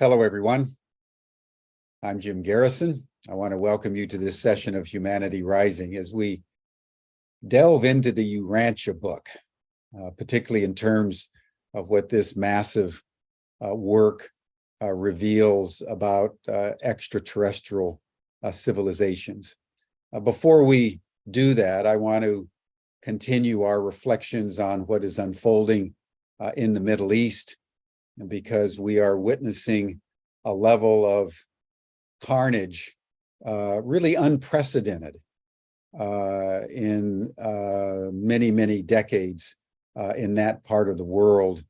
Hello, everyone. I'm Jim Garrison. I want to welcome you to this session of Humanity Rising as we delve into the Urantia Book, particularly in terms of what this massive work reveals about extraterrestrial civilizations. Before we do that, I want to continue our reflections on what is unfolding in the Middle East, because we are witnessing a level of carnage really unprecedented in many decades in that part of the world.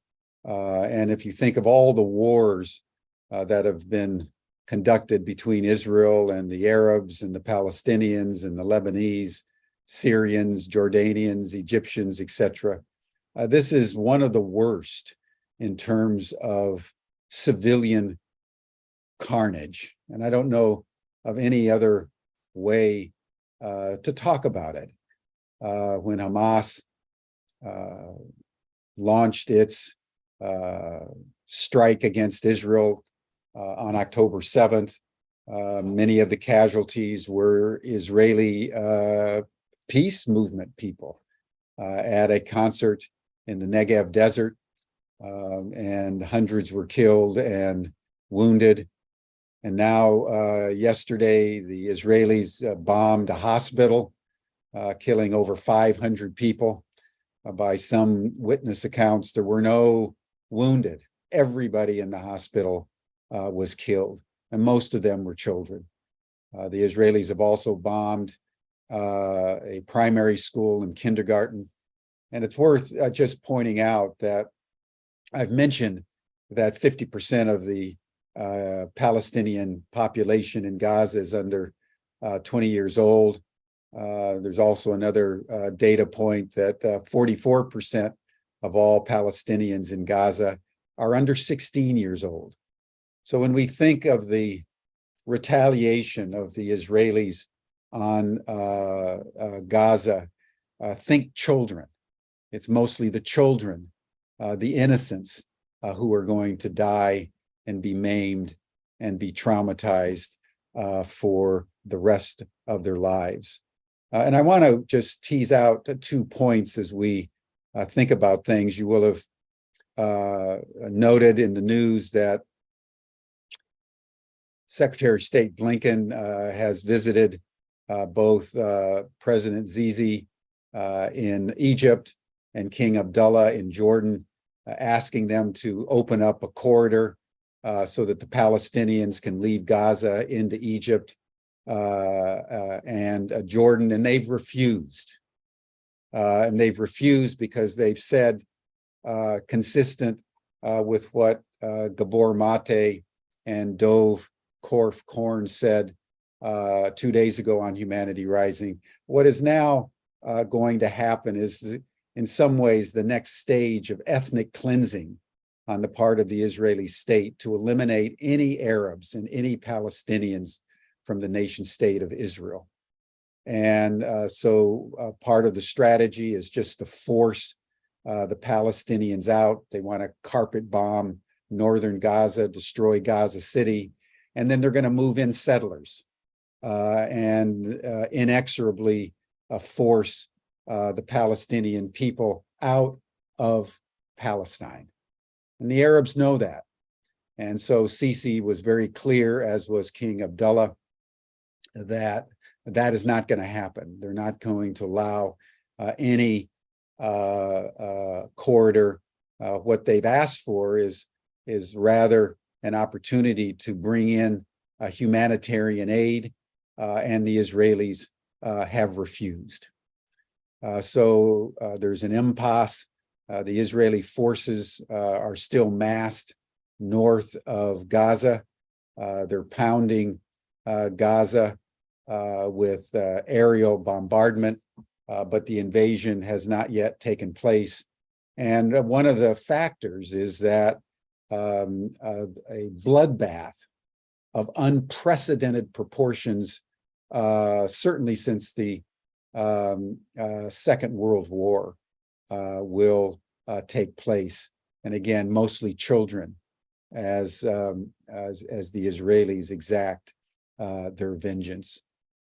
And if you think of all the wars that have been conducted between Israel and the Arabs and the Palestinians and the Lebanese, Syrians, Jordanians, Egyptians, etc., this is one of the worst in terms of civilian carnage. And I don't know of any other way to talk about it. When Hamas launched its strike against Israel on October 7th, many of the casualties were Israeli peace movement people at a concert in the Negev desert. And hundreds were killed and wounded. And now, yesterday, the Israelis bombed a hospital, killing over 500 people. By some witness accounts, there were no wounded. Everybody in the hospital was killed, and most of them were children. The Israelis have also bombed a primary school and kindergarten. And it's worth just pointing out that I've mentioned that 50% of the Palestinian population in Gaza is under 20 years old. There's also another data point that 44% of all Palestinians in Gaza are under 16 years old. So when we think of the retaliation of the Israelis on Gaza, think children. It's mostly the children, the innocents who are going to die and be maimed and be traumatized for the rest of their lives. And I want to just tease out 2 points as we think about things. You will have noted in the news that Secretary of State Blinken has visited both President Sisi in Egypt and King Abdullah in Jordan, asking them to open up a corridor so that the Palestinians can leave Gaza into Egypt and Jordan, and they've refused. And they've refused because they've said, consistent with what Gabor Mate and Dov Korn said 2 days ago on Humanity Rising, what is now going to happen is in some ways the next stage of ethnic cleansing on the part of the Israeli state to eliminate any Arabs and any Palestinians from the nation state of Israel. And so part of the strategy is just to force the Palestinians out. They want to carpet bomb northern Gaza, destroy Gaza City, and then they're going to move in settlers and inexorably force the Palestinian people out of Palestine. And the Arabs know that. And so Sisi was very clear, as was King Abdullah, that that is not going to happen. They're not going to allow any corridor. What they've asked for is rather an opportunity to bring in humanitarian aid, and the Israelis have refused. So there's an impasse. The Israeli forces are still massed north of Gaza. They're pounding Gaza with aerial bombardment, but the invasion has not yet taken place. And one of the factors is that a bloodbath of unprecedented proportions, certainly since the Second World War, will take place. And again, mostly children as the Israelis exact their vengeance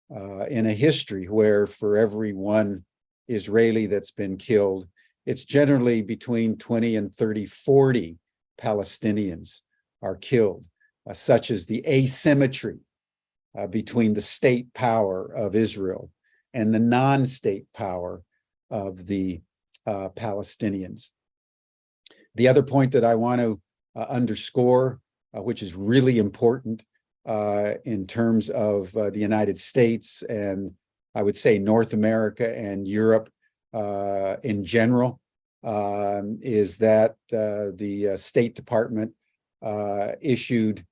in a history where for every one Israeli that's been killed, it's generally between 20 and 30, 40 Palestinians are killed, such as the asymmetry between the state power of Israel and the non-state power of the Palestinians. The other point that I want to underscore, which is really important in terms of the United States and I would say North America and Europe in general, is that the State Department issued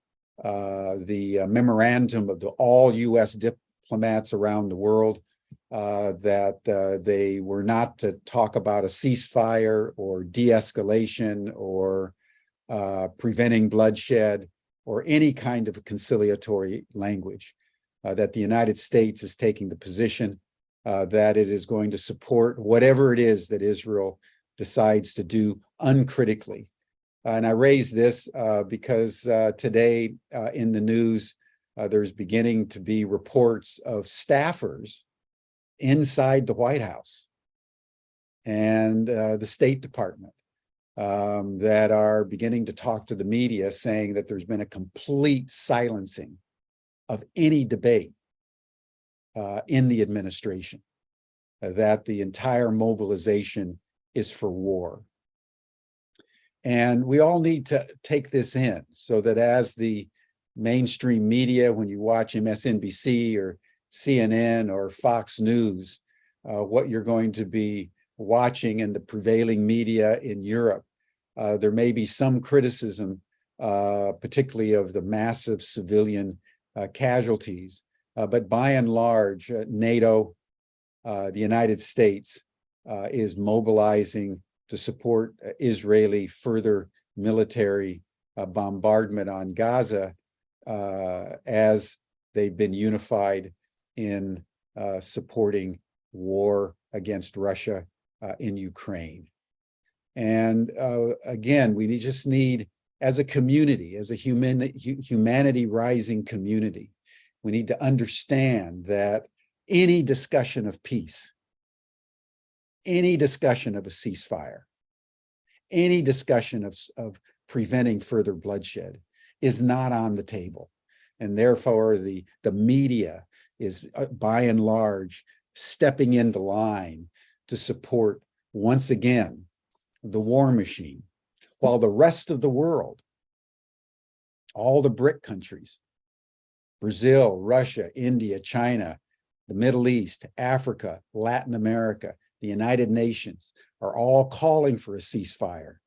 the memorandum of all U.S. diplomats around the world that they were not to talk about a ceasefire or de-escalation or preventing bloodshed or any kind of conciliatory language, that the United States is taking the position that it is going to support whatever it is that Israel decides to do uncritically. And I raise this because today in the news, there's beginning to be reports of staffers inside the White House and the State Department that are beginning to talk to the media saying that there's been a complete silencing of any debate in the administration, that the entire mobilization is for war. And we all need to take this in so that as the mainstream media, when you watch MSNBC or CNN or Fox News, what you're going to be watching in the prevailing media in Europe, there may be some criticism, particularly of the massive civilian casualties, but by and large, NATO, the United States, is mobilizing to support Israeli further military bombardment on Gaza as they've been unified in supporting war against Russia in Ukraine. And again, we just need, as a community, as a humanity rising community, we need to understand that any discussion of peace, any discussion of a ceasefire, any discussion of preventing further bloodshed is not on the table. And therefore, the media is, by and large, stepping into line to support, once again, the war machine, while the rest of the world, all the BRIC countries, Brazil, Russia, India, China, the Middle East, Africa, Latin America, the United Nations, are all calling for a ceasefire.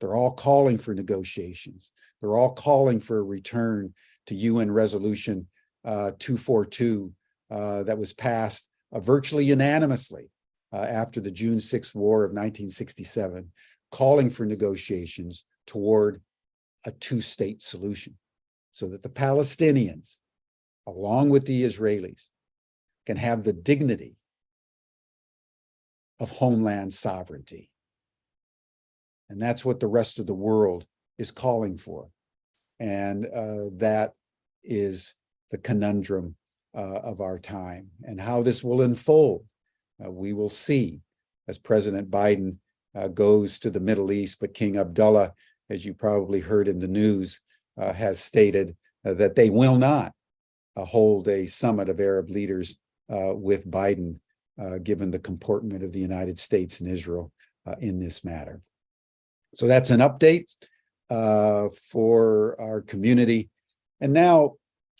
They're all calling for negotiations. They're all calling for a return to UN Resolution 242 that was passed virtually unanimously after the June 6th War of 1967, calling for negotiations toward a two-state solution so that the Palestinians, along with the Israelis, can have the dignity of homeland sovereignty. And that's what the rest of the world is calling for. And that is the conundrum of our time. And how this will unfold, we will see as President Biden goes to the Middle East. But King Abdullah, as you probably heard in the news, has stated that they will not hold a summit of Arab leaders with Biden, given the comportment of the United States and Israel in this matter. So that's an update for our community. And now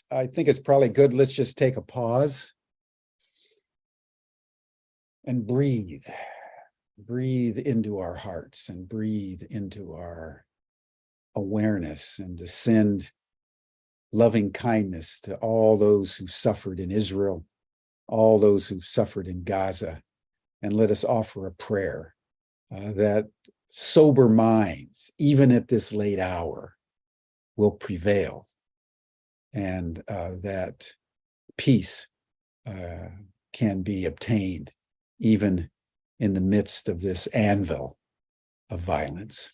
I think it's probably good, let's just take a pause and breathe. Breathe into our hearts and breathe into our awareness, and to send loving kindness to all those who suffered in Israel, all those who suffered in Gaza. And let us offer a prayer that sober minds, even at this late hour, will prevail, and that peace can be obtained even in the midst of this anvil of violence.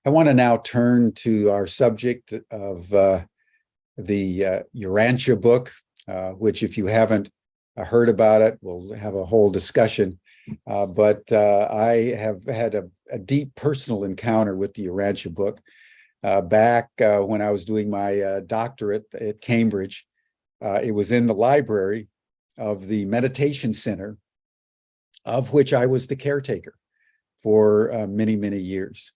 I want to now turn to our subject of the Urantia book, which if you haven't heard about it, we'll have a whole discussion. But I have had a deep personal encounter with the Urantia book back when I was doing my doctorate at Cambridge. It was in the library of the meditation center, of which I was the caretaker for many, many years.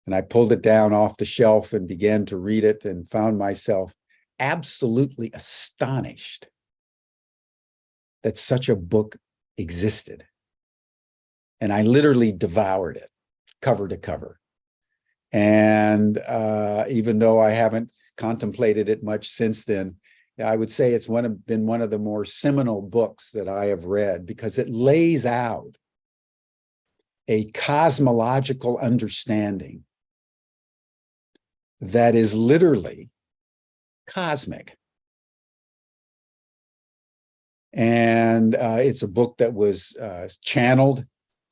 And I pulled it down off the shelf and began to read it and found myself absolutely astonished that such a book existed. And I literally devoured it cover to cover. And even though I haven't contemplated it much since then, I would say it's been one of the more seminal books that I have read, because it lays out a cosmological understanding that is literally cosmic. And it's a book that was channeled,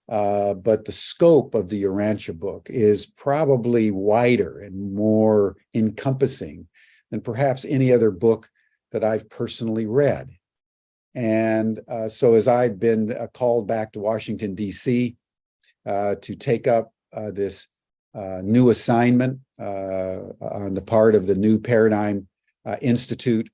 but the scope of the Urantia book is probably wider and more encompassing than perhaps any other book that I've personally read. And so as I've been called back to Washington, D.C. To take up this new assignment on the part of the New Paradigm Institute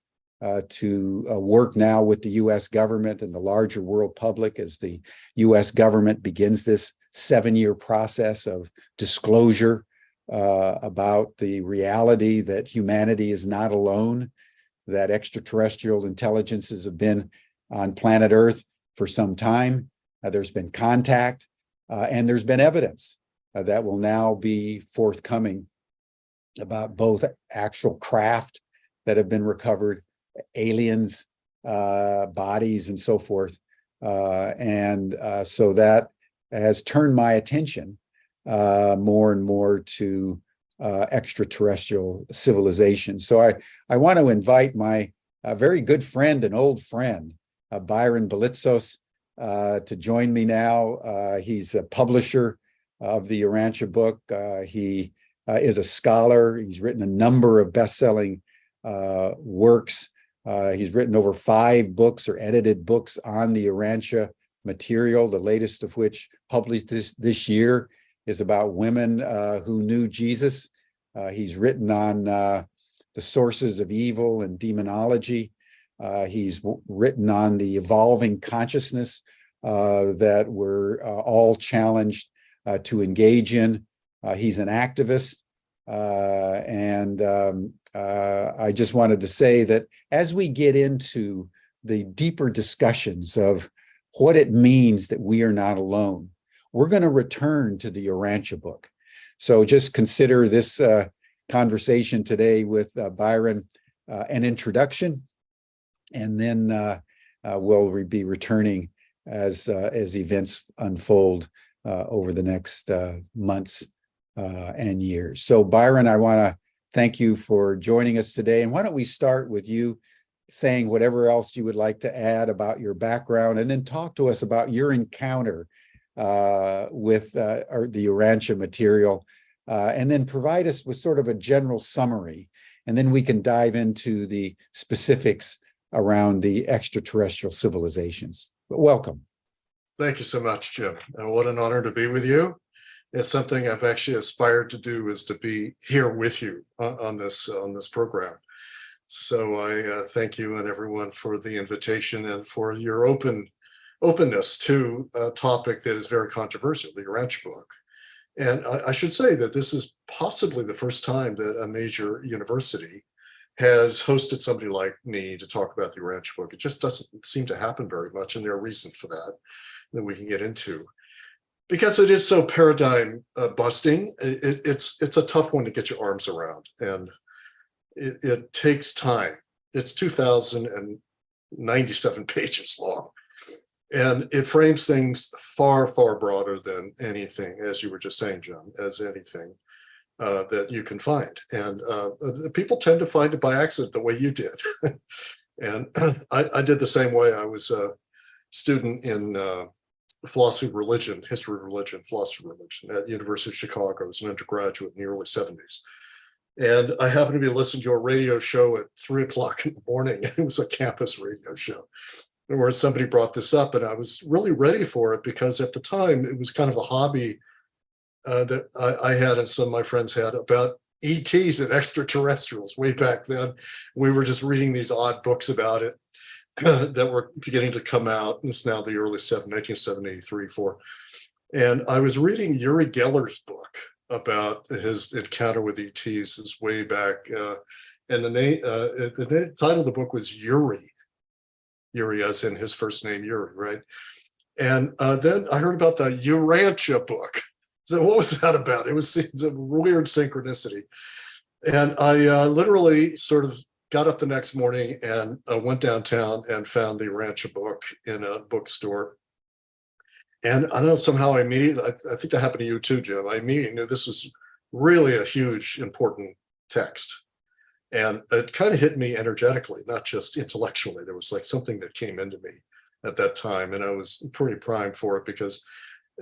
to work now with the U.S. government and the larger world public as the U.S. government begins this 7-year process of disclosure about the reality that humanity is not alone, that extraterrestrial intelligences have been on planet Earth for some time. There's been contact and there's been evidence that will now be forthcoming about both actual craft that have been recovered, aliens, bodies, and so forth. So that has turned my attention more and more to extraterrestrial civilization. So I want to invite my very good friend and old friend, Byron Belitsos, to join me now. He's a publisher of the Urantia book. He is a scholar. He's written a number of best-selling works. He's written over 5 books or edited books on the Urantia material, the latest of which published this year is about women who knew Jesus. He's written on the sources of evil and demonology. He's written on the evolving consciousness that we're all challenged to engage in. He's an activist. I just wanted to say that as we get into the deeper discussions of what it means that we are not alone, we're going to return to the Urantia book. So just consider this conversation today with Byron an introduction, and then we'll be returning as events unfold over the next months and years. So Byron, I want to thank you for joining us today. And why don't we start with you saying whatever else you would like to add about your background, and then talk to us about your encounter with the Urantia material, and then provide us with sort of a general summary, and then we can dive into the specifics around the extraterrestrial civilizations. But welcome. Thank you so much, Jim. And what an honor to be with you. It's something I've actually aspired to do, is to be here with you on this program. So I thank you and everyone for the invitation and for your openness to a topic that is very controversial, the Urantia book. And I should say that this is possibly the first time that a major university has hosted somebody like me to talk about the Urantia book. It just doesn't seem to happen very much, and there are reasons for that we can get into. Because it is so paradigm busting, it's a tough one to get your arms around, and it takes time. It's 2,097 pages long, and it frames things far, far broader than anything, as you were just saying, John, as anything that you can find. And people tend to find it by accident the way you did. And I did the same way. I was a student in philosophy of religion, history of religion, philosophy of religion at University of Chicago as an undergraduate in the early 70s. And I happened to be listening to a radio show at 3 o'clock in the morning. It was a campus radio show where somebody brought this up, and I was really ready for it because at the time it was kind of a hobby that I had and some of my friends had about ETs and extraterrestrials. Way back then, we were just reading these odd books about it that were beginning to come out. It's now the early 1973, 4. And I was reading Uri Geller's book about his encounter with ETs is way back. And the title of the book was Uri. Uri as in his first name, Uri, right? And then I heard about the Urantia book. So what was that about? It was a weird synchronicity. And I literally sort of got up the next morning and went downtown and found the Urantia book in a bookstore. And I don't know, somehow I immediately, I think that happened to you too, Jim. I immediately knew this was really a huge, important text. And it kind of hit me energetically, not just intellectually. There was like something that came into me at that time. And I was pretty primed for it because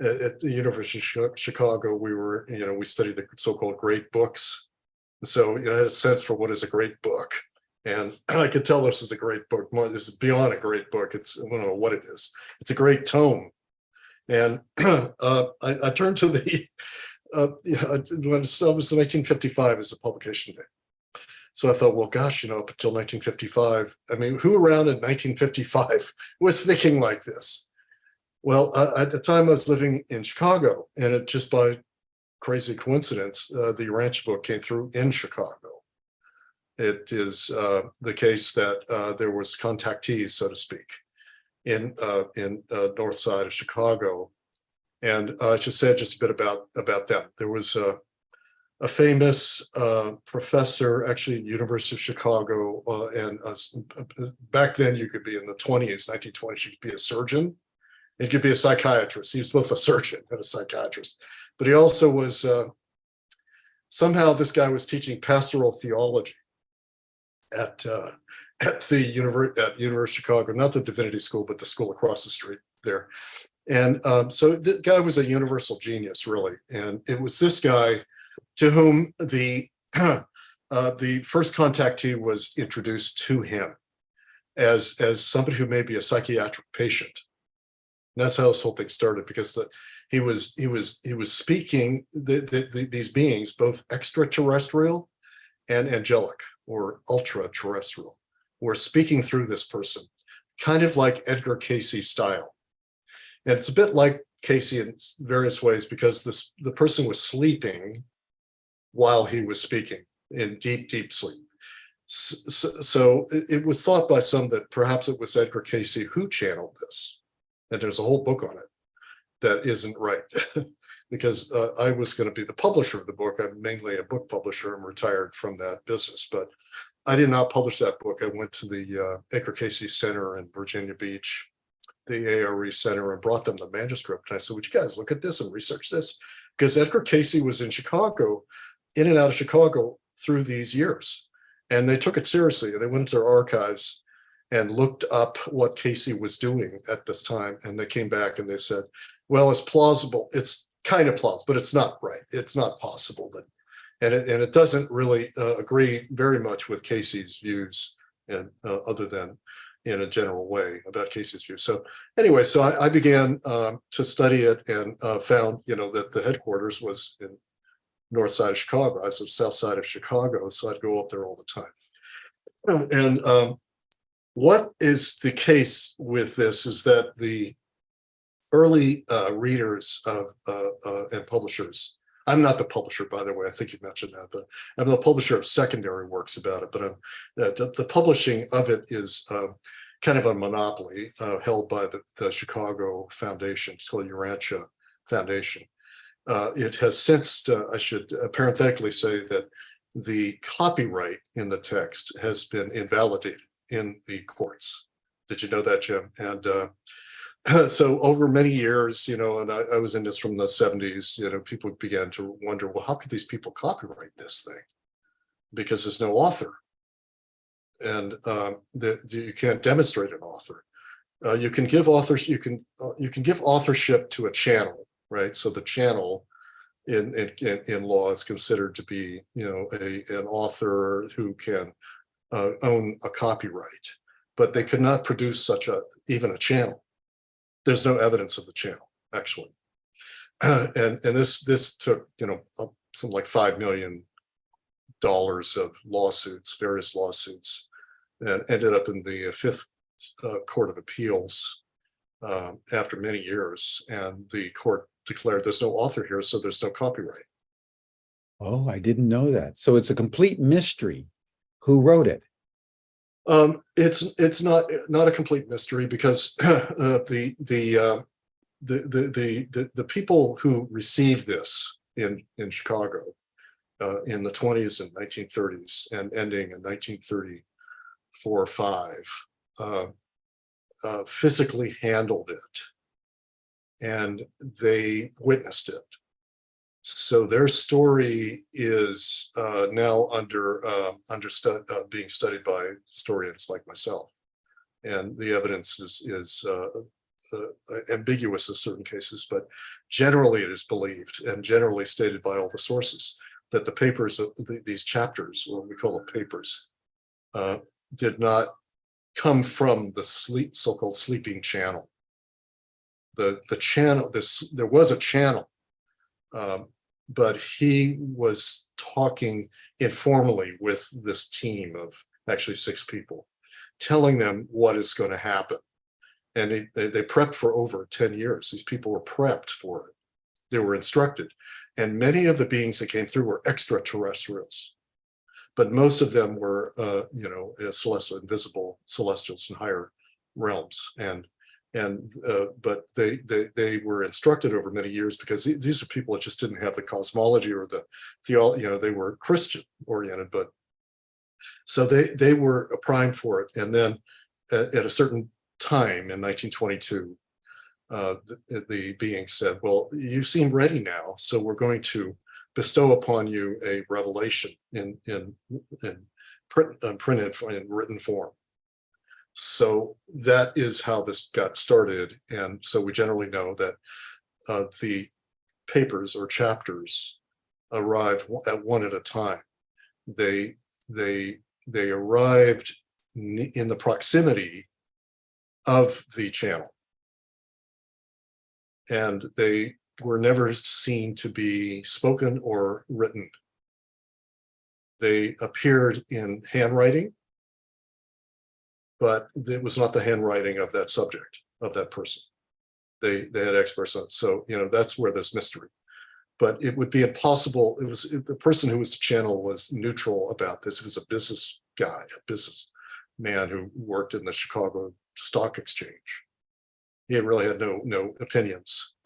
at the University of Chicago, we studied the so-called great books. So, I had a sense for what is a great book. And I could tell this is a great book. This is beyond a great book. I don't know what it is. It's a great tome. And I turned to the, when it was 1955 as a publication date. So I thought, well, gosh, up until 1955, I mean, who around in 1955 was thinking like this? Well, at the time I was living in Chicago, and it just by crazy coincidence, the Urantia book came through in Chicago. It is the case that there was contactees, so to speak, in north side of Chicago. And I should say just a bit about them. There was a famous professor, actually at University of Chicago, and back then you could be in the 1920s, you could be a surgeon. He could be a psychiatrist. He was both a surgeon and a psychiatrist. But he also was, somehow this guy was teaching pastoral theology at the University of Chicago, not the Divinity School, but the school across the street there. And so the guy was a universal genius, really. And it was this guy to whom the first contactee was introduced to him as somebody who may be a psychiatric patient. And that's how this whole thing started, because he was speaking these beings, both extraterrestrial and angelic or ultra terrestrial, were speaking through this person, kind of like Edgar Cayce style. And it's a bit like Cayce in various ways, because the person was sleeping while he was speaking in deep, deep sleep. So it was thought by some that perhaps it was Edgar Cayce who channeled this. And there's a whole book on it that isn't right, because I was going to be the publisher of the book. I'm mainly a book publisher. I'm retired from that business, but I did not publish that book. I went to the Edgar Cayce Center in Virginia Beach, the ARE Center, and brought them the manuscript. And I said, would you guys look at this and research this? Because Edgar Cayce was in Chicago, in and out of Chicago through these years. And they took it seriously. They went into their archives and looked up what Cayce was doing at this time. And they came back and they said, well, it's plausible. It's kind of plausible, but it's not right. It's not possible. And it doesn't really agree very much with Cayce's views, and other than in a general way about Cayce's views. So anyway, so I began to study it, and found, that the headquarters was in north side of Chicago. I was on the south side of Chicago, so I'd go up there all the time. And what is the case with this is that the early readers of and publishers, I'm not the publisher, by the way, I think you mentioned that, but I'm the publisher of secondary works about it, but the publishing of it is kind of a monopoly held by the Chicago Foundation. It's called Urantia Foundation. It has since, I should parenthetically say that the copyright in the text has been invalidated in the courts. Did you know that, Jim? And so over many years, and I was in this from the 70s, people began to wonder, well, how could these people copyright this thing? Because there's no author. And you can't demonstrate an author. You can give authors, you can give authorship to a channel, right? So the channel in law is considered to be, an author who can own a copyright, but they could not produce even a channel. There's no evidence of the channel, actually. And this took, something like $5 million of lawsuits, various lawsuits, and ended up in the Fifth Court of Appeals after many years. And the court declared there's no author here, so there's no copyright. Oh, I didn't know that. So it's a complete mystery who wrote it. It's not a complete mystery, because the people who received this in Chicago in the 1920s and 1930s and ending in 1934 or 5 physically handled it, and they witnessed it. So their story is now being studied by historians like myself, and the evidence is ambiguous in certain cases, but generally it is believed and generally stated by all the sources that the papers, these chapters, what we call them papers, did not come from the so-called sleeping channel. The channel, there was a channel, but he was talking informally with this team of actually 6 people, telling them what is going to happen. And they prepped for over 10 years. These people were prepped for it. They were instructed. And many of the beings that came through were extraterrestrials, but most of them were, celestial, invisible celestials in higher realms. But they were instructed over many years, because these are people that just didn't have the cosmology or the theology. They were Christian oriented, but so they were primed for it. And then at a certain time in 1922, the being said, well, you seem ready now, so we're going to bestow upon you a revelation in printed in written form. So that is how this got started. And so we generally know that the papers or chapters arrived one at a time. They arrived in the proximity of the channel, and they were never seen to be spoken or written. They appeared in handwriting, but it was not the handwriting of that subject, of that person. They had experts on it. So, that's where there's mystery. But it would be impossible. The person who was the channel was neutral about this. It was a business guy, a businessman who worked in the Chicago Stock Exchange. He really had no opinions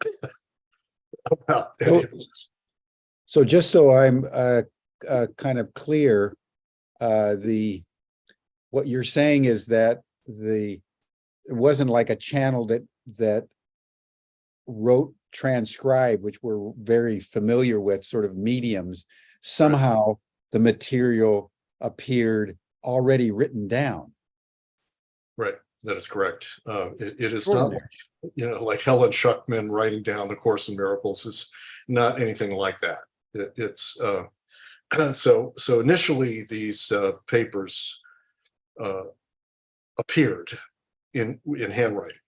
about any of this. So just so I'm kind of clear, what you're saying is that it wasn't like a channel that wrote, transcribed, which we're very familiar with, sort of mediums. Somehow the material appeared already written down. Right. That is correct. It is not, like Helen Schuckman writing down the Course in Miracles. It's not anything like that. It's so initially these papers appeared in handwriting.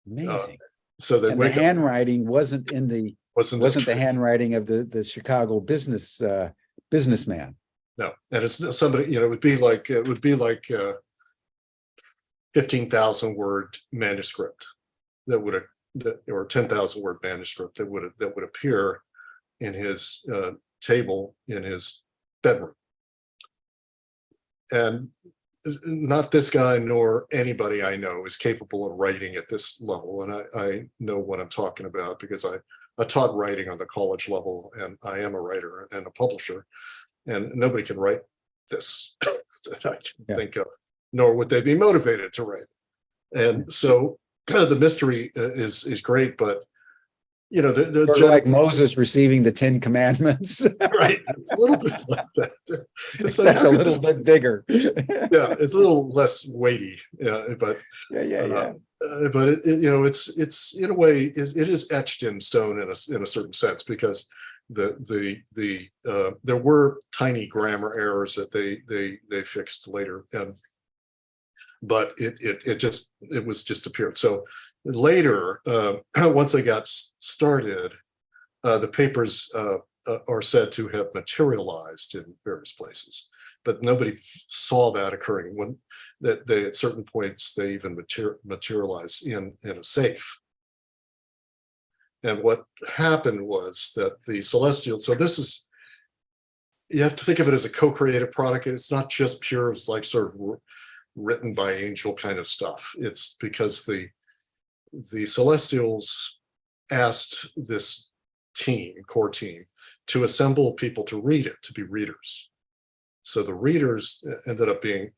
Amazing. So the handwriting wasn't the handwriting of the Chicago businessman. No, and it's somebody. It would be like 15,000 word manuscript or 10,000 word manuscript that would appear in his table in his bedroom. And not this guy nor anybody I know is capable of writing at this level. And I know what I'm talking about, because I taught writing on the college level, and I am a writer and a publisher, and nobody can write this that I can think of, nor would they be motivated to write. And so the mystery is great, but the Sort of like Moses receiving the Ten Commandments, right. It's a little bit like that. It's like, except a little bit bigger. yeah, it's a little less weighty. Yeah, but Yeah. but it's in a way it is etched in stone in a certain sense, because there were tiny grammar errors that they fixed later, but it was just appeared. So later, once they got started, the papers are said to have materialized in various places, but nobody saw that occurring. When that they at certain points they even materialize in a safe. And what happened was that the celestial. So this is, you have to think of it as a co-created product. It's not just pure, it's like sort of written by angel kind of stuff. It's because the Celestials asked this core team, to assemble people to read it, to be readers. So the readers ended up being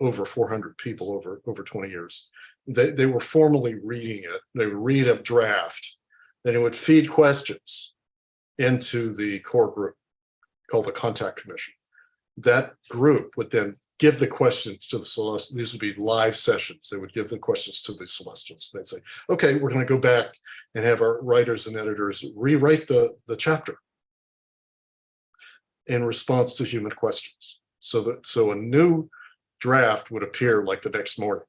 over 400 people over 20 years. They were formally reading it. They would read a draft, then it would feed questions into the core group called the Contact Commission. That group would then give the questions to the Celestials. These would be live sessions. They would give the questions to the Celestials. They'd say, okay, we're going to go back and have our writers and editors rewrite the chapter in response to human questions. So a new draft would appear like the next morning.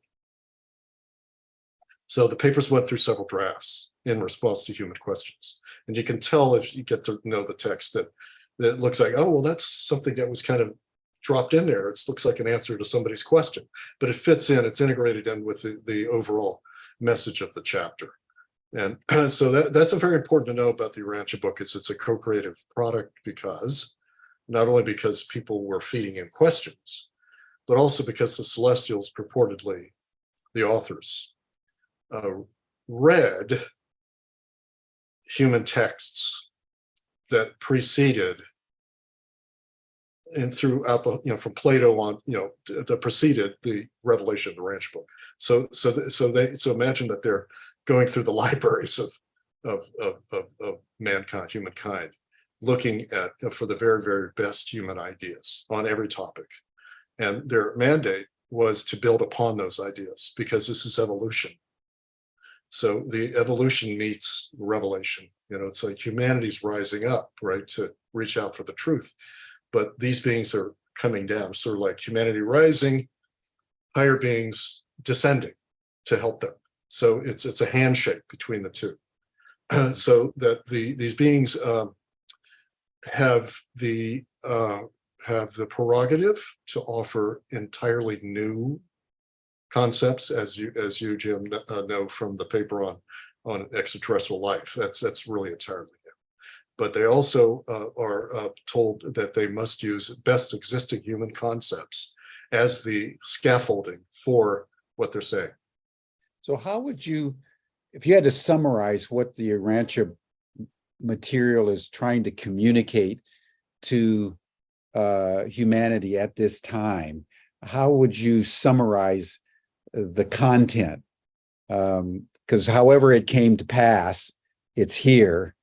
So the papers went through several drafts in response to human questions. And you can tell if you get to know the text that it looks like, oh, well, that's something that was kind of dropped in there. It looks like an answer to somebody's question, but it fits in, it's integrated in with the overall message of the chapter. And so that's very important to know about the Urantia book. It's a co-creative product, because not only because people were feeding in questions, but also because the Celestials, purportedly the authors, read human texts that preceded and throughout the, from Plato on, that preceded the revelation of the Urantia book. So imagine that they're going through the libraries of mankind, humankind, looking at for the very, very best human ideas on every topic. And their mandate was to build upon those ideas, because this is evolution. So the evolution meets revelation. It's like humanity's rising up, right, to reach out for the truth. But these beings are coming down, sort of like humanity rising, higher beings descending to help them. So it's a handshake between the two. So that these beings have the prerogative to offer entirely new concepts, as you Jim know from the paper on extraterrestrial life. That's really entirely new. But they also are told that they must use best existing human concepts as the scaffolding for what they're saying. So how would you, if you had to summarize what the Urantia material is trying to communicate to humanity at this time, how would you summarize the content? Because however it came to pass, it's here.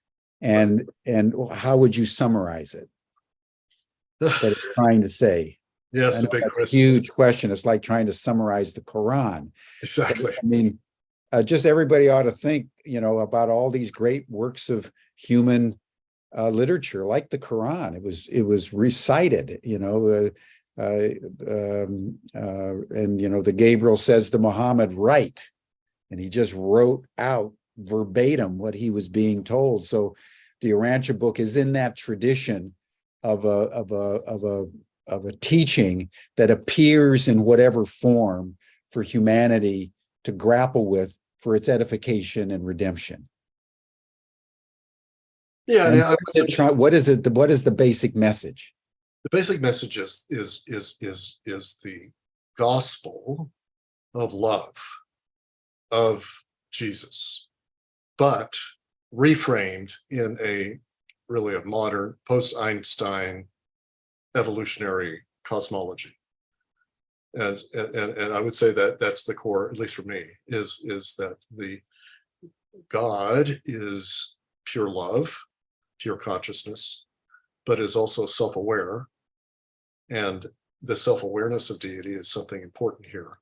And how would you summarize it? That it's trying to say. Yes, the big question. Huge question. It's like trying to summarize the Quran. Exactly. So, I mean, just everybody ought to think, about all these great works of human literature, like the Quran. It was recited, and the Gabriel says to Muhammad, write, and he just wrote out verbatim what he was being told. So the Urantia book is in that tradition of a teaching that appears in whatever form for humanity to grapple with for its edification and redemption. Yeah. What is it? What is the basic message? The basic message is the gospel of love of Jesus, but reframed in a modern post-Einstein evolutionary cosmology. And I would say that that's the core, at least for me, is that God is pure love, pure consciousness, but is also self-aware. And the self-awareness of deity is something important here.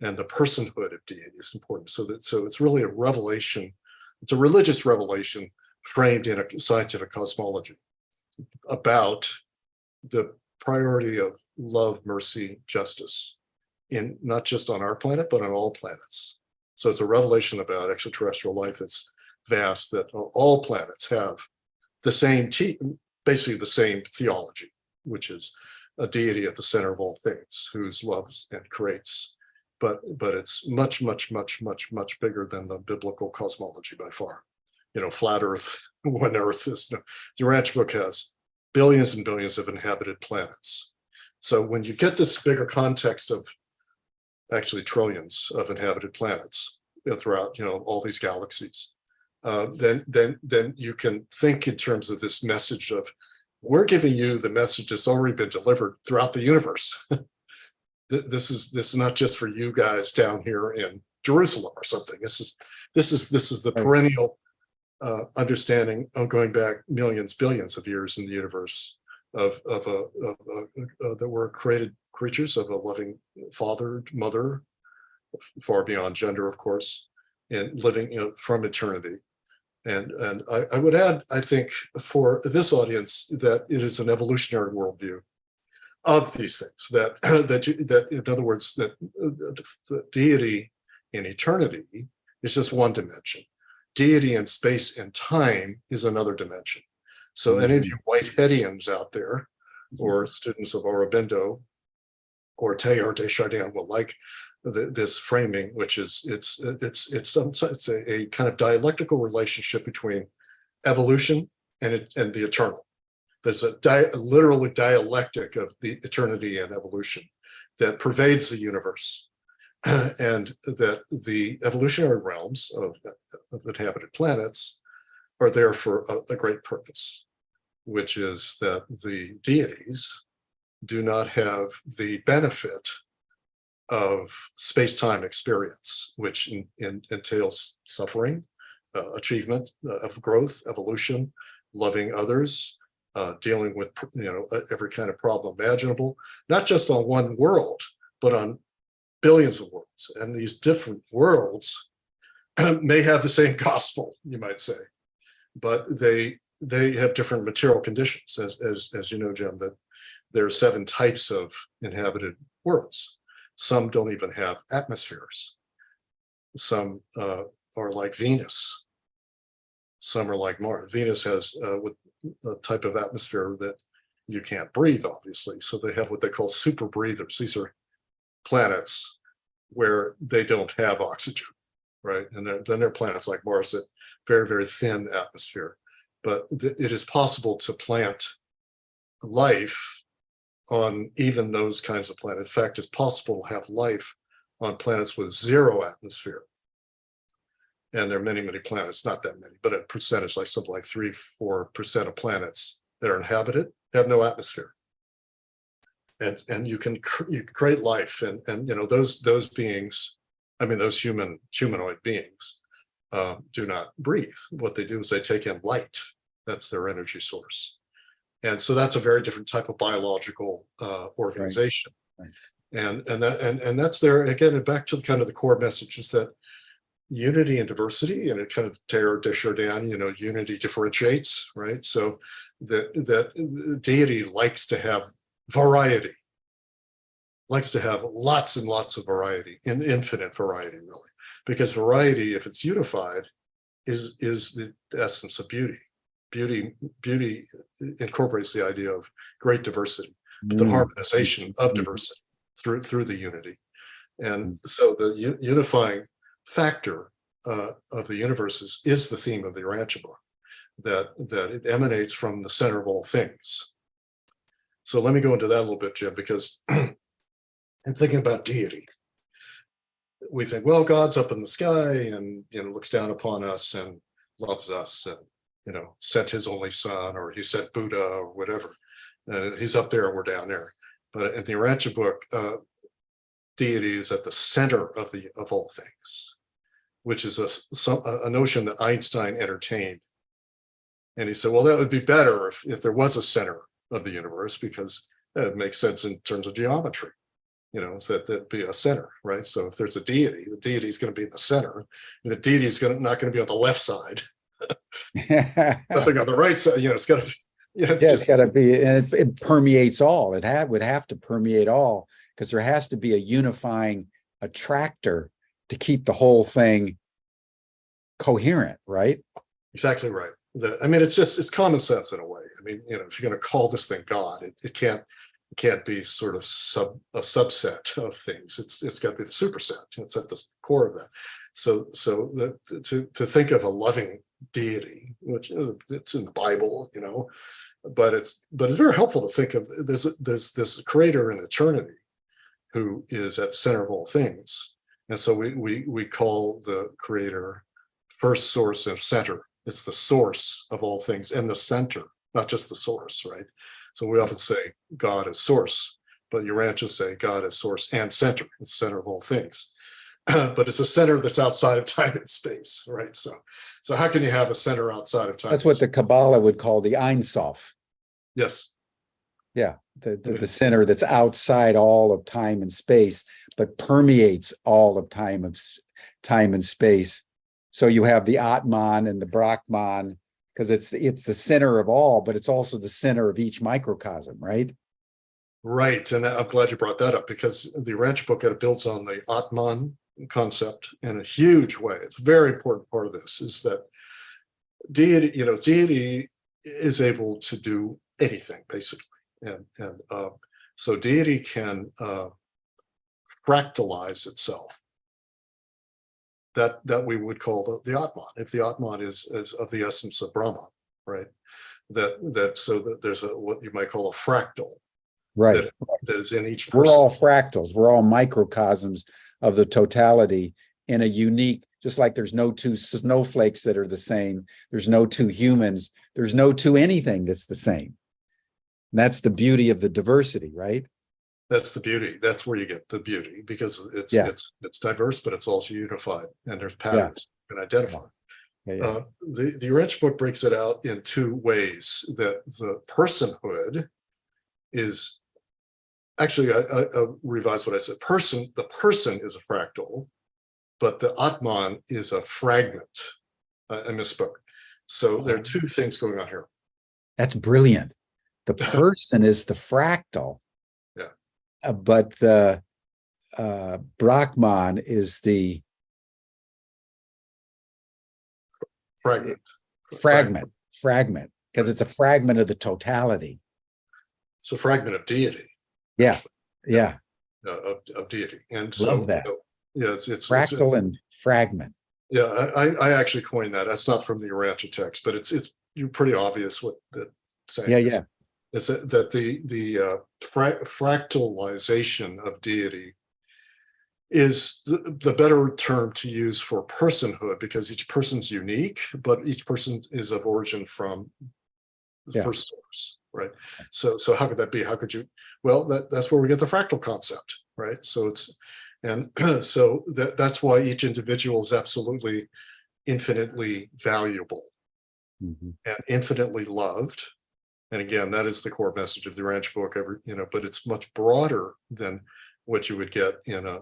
And the personhood of deity is important. So it's really a revelation. It's a religious revelation framed in a scientific cosmology about the priority of love, mercy, justice, in not just on our planet, but on all planets. So it's a revelation about extraterrestrial life that's vast, that all planets have the same, basically the same theology, which is a deity at the center of all things, who's loves and creates. But it's much, much, much, much, much bigger than the biblical cosmology by far. You know, flat Earth, one Earth is. The Urantia Book has billions and billions of inhabited planets. So when you get this bigger context of actually trillions of inhabited planets throughout, you know, all these galaxies, then you can think in terms of this message of, we're giving you the message that's already been delivered throughout the universe. This is not just for you guys down here in Jerusalem or something. This is the perennial understanding of going back millions, billions of years in the universe of that we're created creatures of a loving father, mother, far beyond gender, of course, and living, you know, from eternity. And I would add, I think, for this audience, that it is an evolutionary worldview of these things. That in other words, that the deity in eternity is just one dimension. Deity in space and time is another dimension. So any of you Whiteheadians out there, or students of Aurobindo or Teilhard de Chardin, will like this framing, which is it's a kind of dialectical relationship between evolution and the eternal. There's a literally dialectic of the eternity and evolution that pervades the universe, and that the evolutionary realms of inhabited planets are there for a great purpose, which is that the deities do not have the benefit of space-time experience, which entails suffering, achievement of growth, evolution, loving others, dealing with, you know, every kind of problem imaginable, not just on one world, but on billions of worlds. And these different worlds may have the same gospel, you might say, but they have different material conditions. As you know, Jim, that there are 7 types of inhabited worlds. Some don't even have atmospheres. Some are like Venus. Some are like Mars. Venus has a type of atmosphere that you can't breathe, obviously. So they have what they call super breathers. These are planets where they don't have oxygen, right? And then there are planets like Mars that very, very thin atmosphere. But it is possible to plant life on even those kinds of planets. In fact, it's possible to have life on planets with 0 atmosphere. And there are many, many planets, not that many, but a percentage, like something like 3-4% of planets that are inhabited have no atmosphere. And you can create life, and you know, those beings, I mean, those humanoid beings do not breathe. What they do is they take in light. That's their energy source. And so that's a very different type of biological organization. Right. And that's there again, and back to the kind of the core message is that unity and diversity, and it kind of Teilhard de Chardin, you know, unity differentiates, right? So that deity likes to have variety, likes to have lots and lots of variety, and infinite variety, really, because variety, if it's unified, is the essence of beauty. Beauty incorporates the idea of great diversity, the harmonization of diversity through the unity. And so the unifying factor of the universe is the theme of the Urantia Book, that it emanates from the center of all things. So let me go into that a little bit, Jim, because I'm thinking about deity. We think, well, God's up in the sky and, you know, looks down upon us and loves us, and, you know, sent his only son, or he sent Buddha or whatever. And he's up there and we're down there. But in the Urantia Book, deity is at the center of all things. which is a notion that Einstein entertained. And he said, well, that would be better if there was a center of the universe, because it makes sense in terms of geometry, so that'd be a center, right? So if there's a deity, the deity is going to be in the center, and the deity is not going to be on the left side. Nothing on the right side, it's got to be, it's got to be, and it permeates all. It would have to permeate all, because there has to be a unifying attractor to keep the whole thing coherent, right? Exactly right. It's common sense in a way. If you're going to call this thing God, it can't be sort of a subset of things. It's got to be the superset. It's at the core of that. So to think of a loving deity, which it's in the Bible, but it's very helpful to think of. There's this creator in eternity who is at the center of all things, and so we call the creator first, source, and center. It's the source of all things and the center, not just the source, right? So we often say God is source, but Urantia say God is source and center. It's the center of all things. But it's a center that's outside of time and space, right? So how can you have a center outside of time? That's what the Kabbalah would call the Ein Sof. Yes. Yeah, the center that's outside all of time and space, but permeates all of time and space. So you have the Atman and the Brahman, because it's the center of all, but it's also the center of each microcosm, right? Right, and I'm glad you brought that up, because the Urantia book builds on the Atman concept in a huge way. It's a very important part of this, is that deity is able to do anything basically, and so deity can fractalize itself. That we would call the Atman, if the Atman is of the essence of Brahman, right? So that there's what you might call a fractal, right? That is in each person. We're all fractals. We're all microcosms of the totality in a unique. Just like there's no two snowflakes that are the same. There's no two humans. There's no two anything that's the same. And that's the beauty of the diversity, right? That's the beauty. That's where you get the beauty, because it's diverse, but it's also unified, and there's patterns you can identify. The Urantia book breaks it out in two ways. That the personhood is actually, I revise what I said. The person is a fractal, but the Atman is a fragment. I misspoke. So there are two things going on here. That's brilliant. The person is the fractal. But the Brahman is the fragment, because it's a fragment of the totality. It's a fragment of deity. Yeah. Of deity. And love that. It's fractal and fragment. Yeah, I actually coined that. That's not from the Urantia text, but it's pretty obvious what that saying is. Is that the fractalization of deity is the better term to use for personhood, because each person's unique, but each person is of origin from the first source, right? So how could that be? How could you? Well, that's where we get the fractal concept, right? So it's so that's why each individual is absolutely infinitely valuable and infinitely loved. And again, that is the core message of the Urantia book. But it's much broader than what you would get in a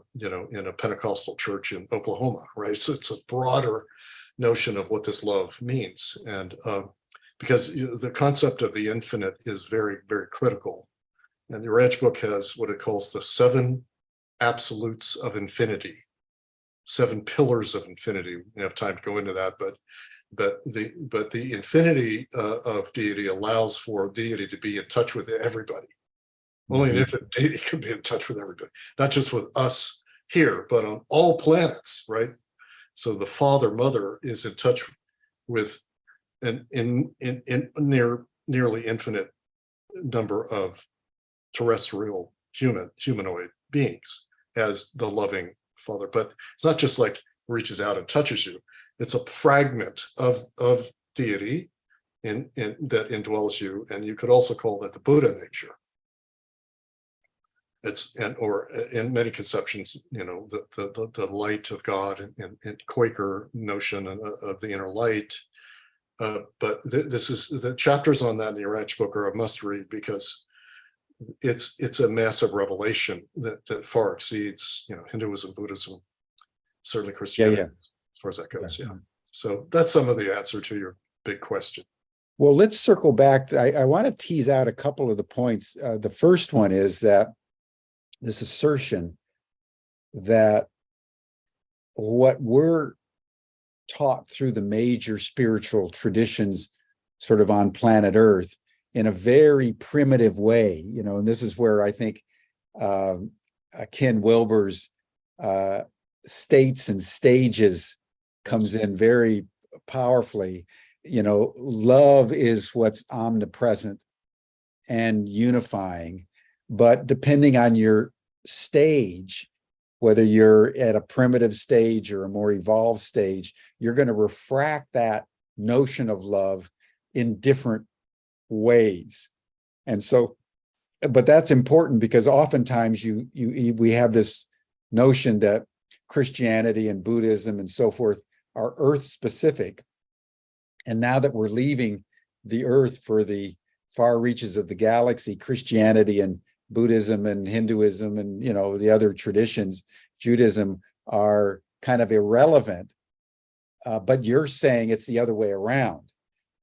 Pentecostal church in Oklahoma, right? So it's a broader notion of what this love means, and because the concept of the infinite is very, very critical. And the Urantia book has what it calls the 7 absolutes of infinity, 7 pillars of infinity. We don't have time to go into that, but the infinity of deity allows for deity to be in touch with everybody. Only an infinite deity can be in touch with everybody, not just with us here, but on all planets, right? So the Father, Mother is in touch with an nearly infinite number of terrestrial humanoid beings as the loving Father. But it's not just like reaches out and touches you. It's a fragment of deity that indwells you, and you could also call that the Buddha nature. or in many conceptions, the light of God and Quaker notion of the inner light. But this is the chapters on that in the Urantia book are a must read, because it's a massive revelation that far exceeds Hinduism, Buddhism, certainly Christianity, as far as that goes. Yeah. So that's some of the answer to your big question. Well, let's circle back. I want to tease out a couple of the points. The first one is that this assertion that what we're taught through the major spiritual traditions sort of on planet Earth in a very primitive way, and this is where I think Ken Wilber's states and stages comes in very powerfully. Love is what's omnipresent and unifying, but depending on your stage, whether you're at a primitive stage or a more evolved stage, you're going to refract that notion of love in different ways. And so, but that's important, because oftentimes we have this notion that Christianity and Buddhism and so forth are earth specific. And now that we're leaving the earth for the far reaches of the galaxy, Christianity and Buddhism and Hinduism and the other traditions, Judaism, are kind of irrelevant. But you're saying it's the other way around,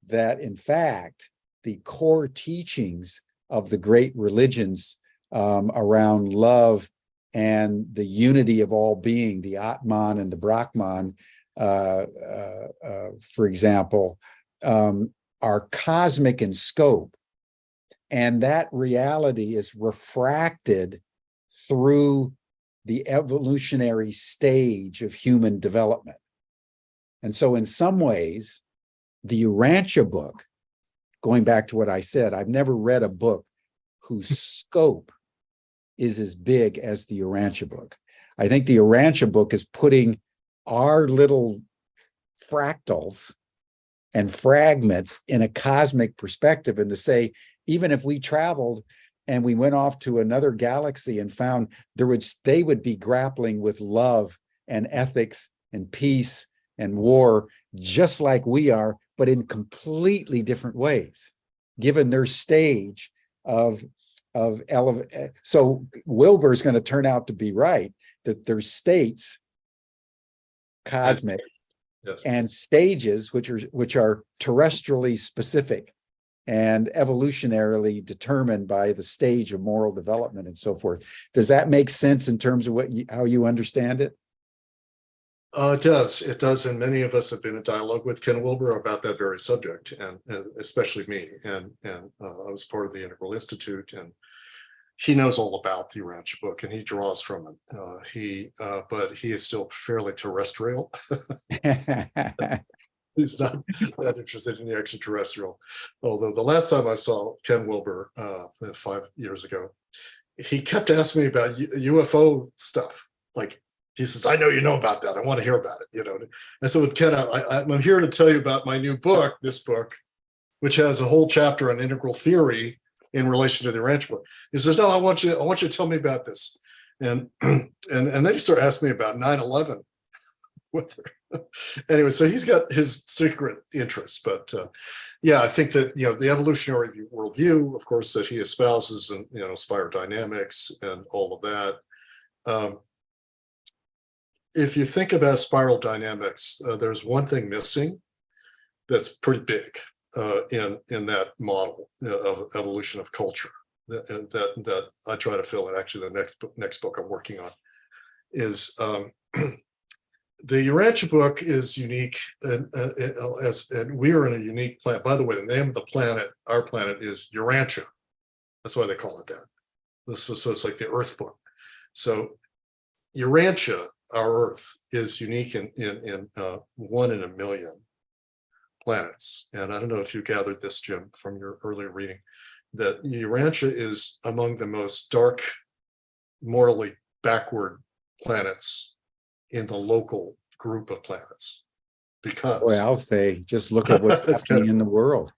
that in fact the core teachings of the great religions around love and the unity of all being, the Atman and the Brahman, for example, are cosmic in scope. And that reality is refracted through the evolutionary stage of human development. And so in some ways, the Urantia book, going back to what I said, I've never read a book whose scope is as big as the Urantia book. I think the Urantia book is putting our little fractals and fragments in a cosmic perspective, and to say, even if we traveled and we went off to another galaxy and found they would be grappling with love and ethics and peace and war just like we are, but in completely different ways, given their stage of so Wilbur is going to turn out to be right, that there's states, cosmic, yes, and stages which are terrestrially specific and evolutionarily determined by the stage of moral development and so forth. Does that make sense in terms of how you understand it? It does. It does. And many of us have been in dialogue with Ken Wilber about that very subject, and especially me. And I was part of the Integral Institute, and he knows all about the Urantia book, and he draws from it. But he is still fairly terrestrial. He's not that interested in the extraterrestrial. Although the last time I saw Ken Wilber 5 years ago, he kept asking me about UFO stuff. Like, he says, I know you know about that. I want to hear about it. I said, well, Ken, I'm here to tell you about my new book, this book, which has a whole chapter on integral theory in relation to the Urantia book. He says, no, I want you to tell me about this. And then he started asking me about 9/11. Anyway, so he's got his secret interests, but yeah, I think that the evolutionary worldview, of course, that he espouses, and spiral dynamics and all of that. If you think about spiral dynamics, there's one thing missing that's pretty big in that model of evolution of culture that I try to fill in. Actually, the next book I'm working on is. The Urantia book is unique, and we are in a unique planet. By the way, the name of the planet, our planet, is Urantia. That's why they call it that. So it's like the Earth book. So Urantia, our Earth, is unique in 1 in a million planets. And I don't know if you gathered this, Jim, from your earlier reading, that Urantia is among the most dark, morally backward planets in the local group of planets, because I'll say, just look at what's happening in the world.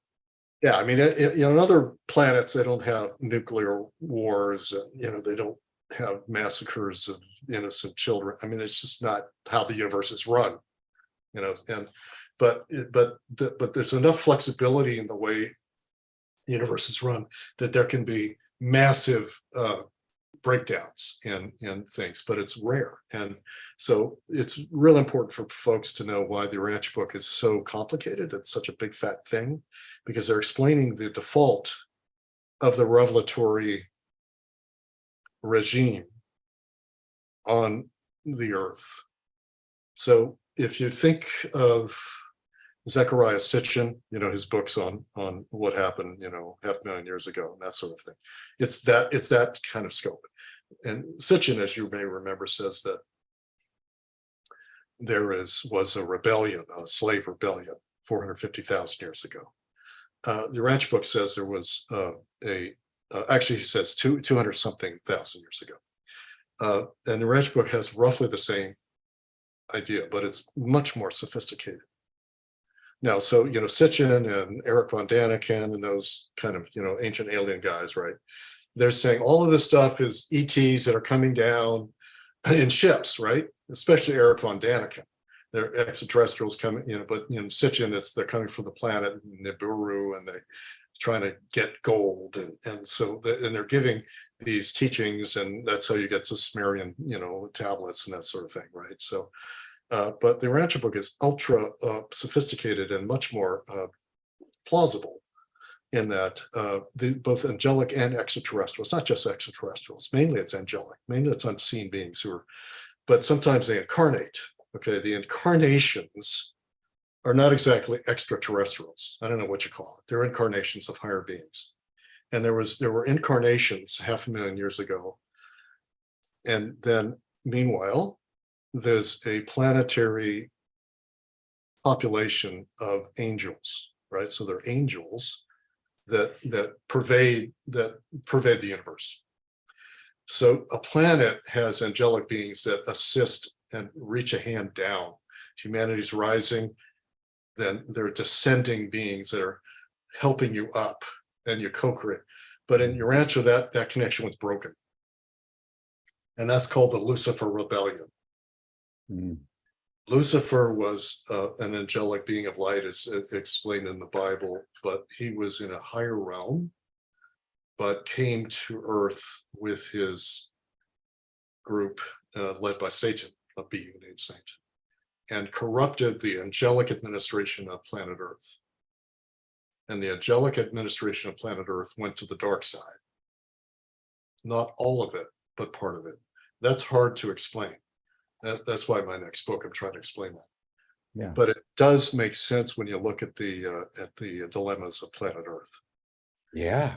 Yeah, I mean, in other planets, they don't have nuclear wars, they don't have massacres of innocent children. I mean, it's just not how the universe is run, but there's enough flexibility in the way the universe is run that there can be massive breakdowns in things, but it's rare. And so it's really important for folks to know why the Urantia book is so complicated. It's such a big fat thing, because they're explaining the default of the revelatory regime on the earth. So if you think of Zecharia Sitchin, his books on what happened, 500,000 years ago, and that sort of thing. It's that kind of scope. And Sitchin, as you may remember, says that there was a rebellion, a slave rebellion, 450,000 years ago. The Urantia book says there was actually he says 200 something thousand years ago. And the Urantia book has roughly the same idea, but it's much more sophisticated. Now, so, Sitchin and Eric von Daniken and those kind of, ancient alien guys, right? They're saying all of this stuff is ETs that are coming down in ships, right? Especially Eric von Daniken. They're extraterrestrials coming, but Sitchin, they're coming from the planet Nibiru, and they're trying to get gold. And so, they're giving these teachings, and that's how you get to Sumerian, tablets and that sort of thing, right? So, but the Urantia book is ultra sophisticated and much more plausible in that both angelic and extraterrestrial. It's not just extraterrestrials. Mainly it's angelic. Mainly it's unseen beings but sometimes they incarnate. Okay, the incarnations are not exactly extraterrestrials. I don't know what you call it. They're incarnations of higher beings. And there were incarnations 500,000 years ago. And then meanwhile, there's a planetary population of angels, right? So they're angels that pervade the universe. So a planet has angelic beings that assist and reach a hand down. Humanity's rising, then there are descending beings that are helping you up, and you co-create. But in Urantia, that connection was broken. And that's called the Lucifer Rebellion. Lucifer was an angelic being of light, as explained in the Bible, but he was in a higher realm, but came to earth with his group led by Satan, a being named Satan, and corrupted the angelic administration of planet Earth. And the angelic administration of planet Earth went to the dark side. Not all of it, but part of it. That's hard to explain. That's why my next book, I'm trying to explain that. Yeah. But it does make sense when you look at the dilemmas of planet Earth. Yeah.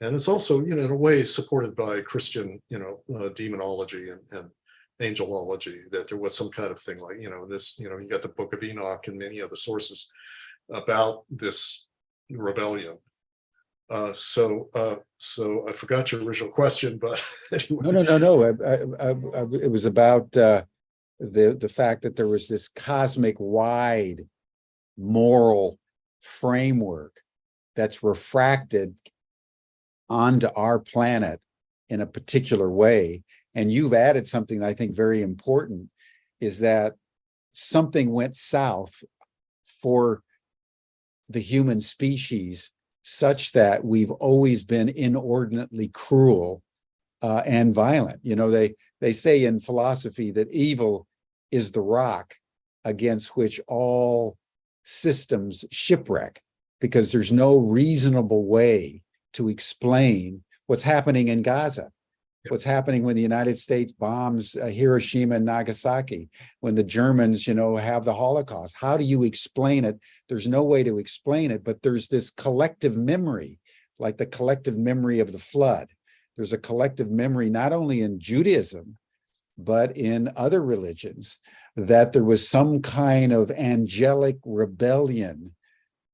And it's also, in a way, supported by Christian, demonology and angelology, that there was some kind of thing like, this, you got the Book of Enoch and many other sources about this rebellion. So I forgot your original question, but anyway. No. It was about the fact that there was this cosmic wide moral framework that's refracted onto our planet in a particular way. And you've added something I think very important, is that something went south for the human species, such that we've always been inordinately cruel and violent. They say in philosophy that evil is the rock against which all systems shipwreck, because there's no reasonable way to explain what's happening in Gaza, what's happening when the United States bombs Hiroshima and Nagasaki, when the Germans, have the Holocaust. How do you explain it? There's no way to explain it, but there's this collective memory, like the collective memory of the flood. There's a collective memory, not only in Judaism, but in other religions, that there was some kind of angelic rebellion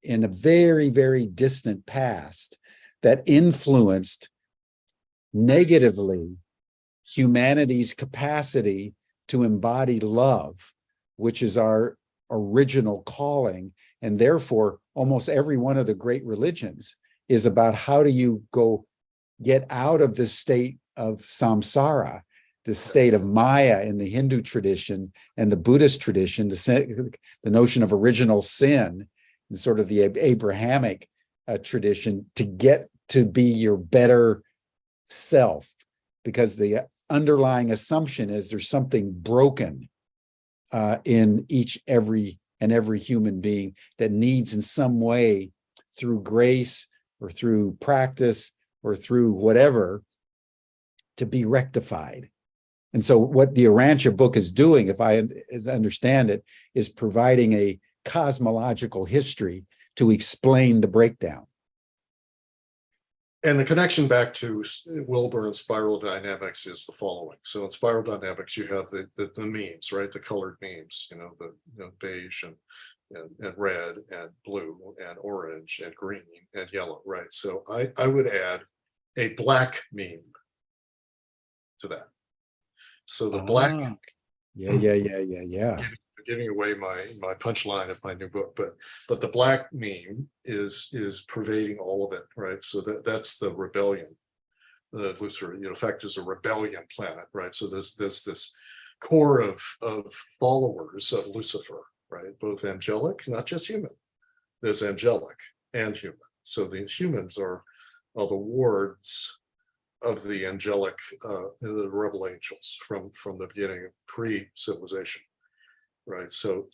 in a very, very distant past that influenced negatively humanity's capacity to embody love, which is our original calling. And therefore, almost every one of the great religions is about how do you get out of the state of samsara, the state of Maya in the Hindu tradition and the Buddhist tradition, the notion of original sin, and sort of the Abrahamic tradition, to get to be your better self, because the underlying assumption is there's something broken in every human being that needs in some way, through grace or through practice or through whatever, to be rectified. And so what the Urantia book is doing, if I understand it, is providing a cosmological history to explain the breakdown. And the connection back to Wilber and spiral dynamics is the following. So in spiral dynamics, you have the memes, right? The colored memes, the beige and red and blue and orange and green and yellow, right? So I would add a black meme to that. So the black. Yeah. Giving away my punchline of my new book, but the black meme is pervading all of it, right? So that's the rebellion. The Lucifer, in fact, is a rebellion planet, right? So there's this core of followers of Lucifer, right? Both angelic, not just human. There's angelic and human. So these humans are the wards of the angelic, the rebel angels from the beginning of pre-civilization. Right, so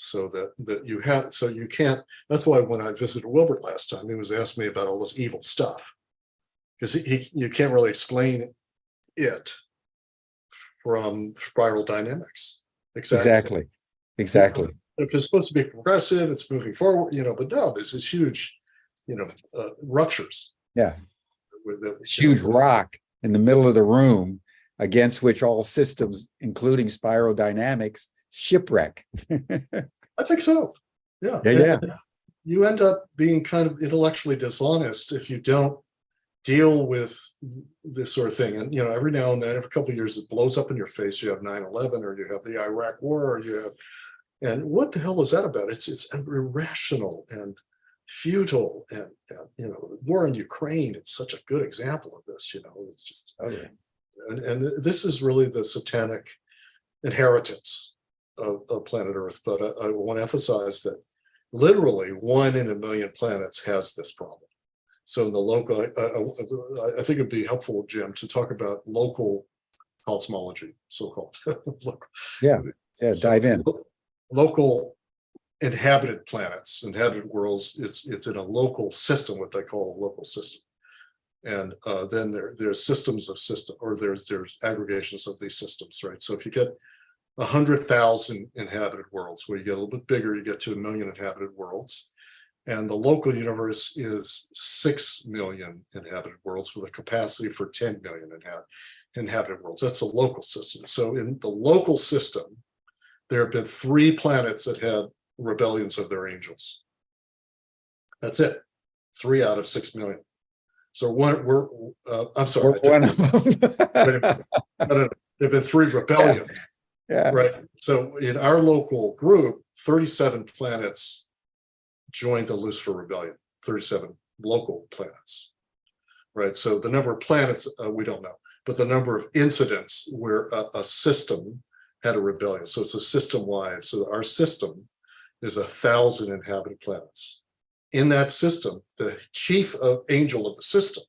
you can't. That's why when I visited Wilbert last time, he was asking me about all this evil stuff, because you can't really explain it from spiral dynamics. Exactly. It's supposed to be progressive. It's moving forward, but no, there's this huge, ruptures. Yeah, huge rock in the middle of the room against which all systems, including spiral dynamics, shipwreck. I think so. Yeah. You end up being kind of intellectually dishonest if you don't deal with this sort of thing. And every now and then, every couple of years, it blows up in your face. You have 9/11, or you have the Iraq War, or you have, and what the hell is that about? It's irrational and futile, and the war in Ukraine is such a good example of this. It's just, and this is really the satanic inheritance of planet Earth. But I want to emphasize that literally 1 in a million planets has this problem. So in the local, I think it'd be helpful, Jim, to talk about local cosmology, so-called. Dive in. Local inhabited planets, inhabited worlds. It's in a local system, what they call a local system. And then there's systems of system, or there's aggregations of these systems, right? So if you get 100,000 inhabited worlds, where you get a little bit bigger, you get to 1 million inhabited worlds. And the local universe is 6 million inhabited worlds with a capacity for 10 million inhabited worlds. That's a local system. So in the local system, there have been 3 planets that had rebellions of their angels. That's it. 3 out of 6 million. So I'm sorry. One of them. No. There have been 3 rebellions. Yeah. Right. So in our local group, 37 planets joined the Lucifer Rebellion, 37 local planets. Right. So the number of planets, we don't know, but the number of incidents where a system had a rebellion. So it's a system-wide. So our system is 1,000 inhabited planets. In that system, the chief angel of the system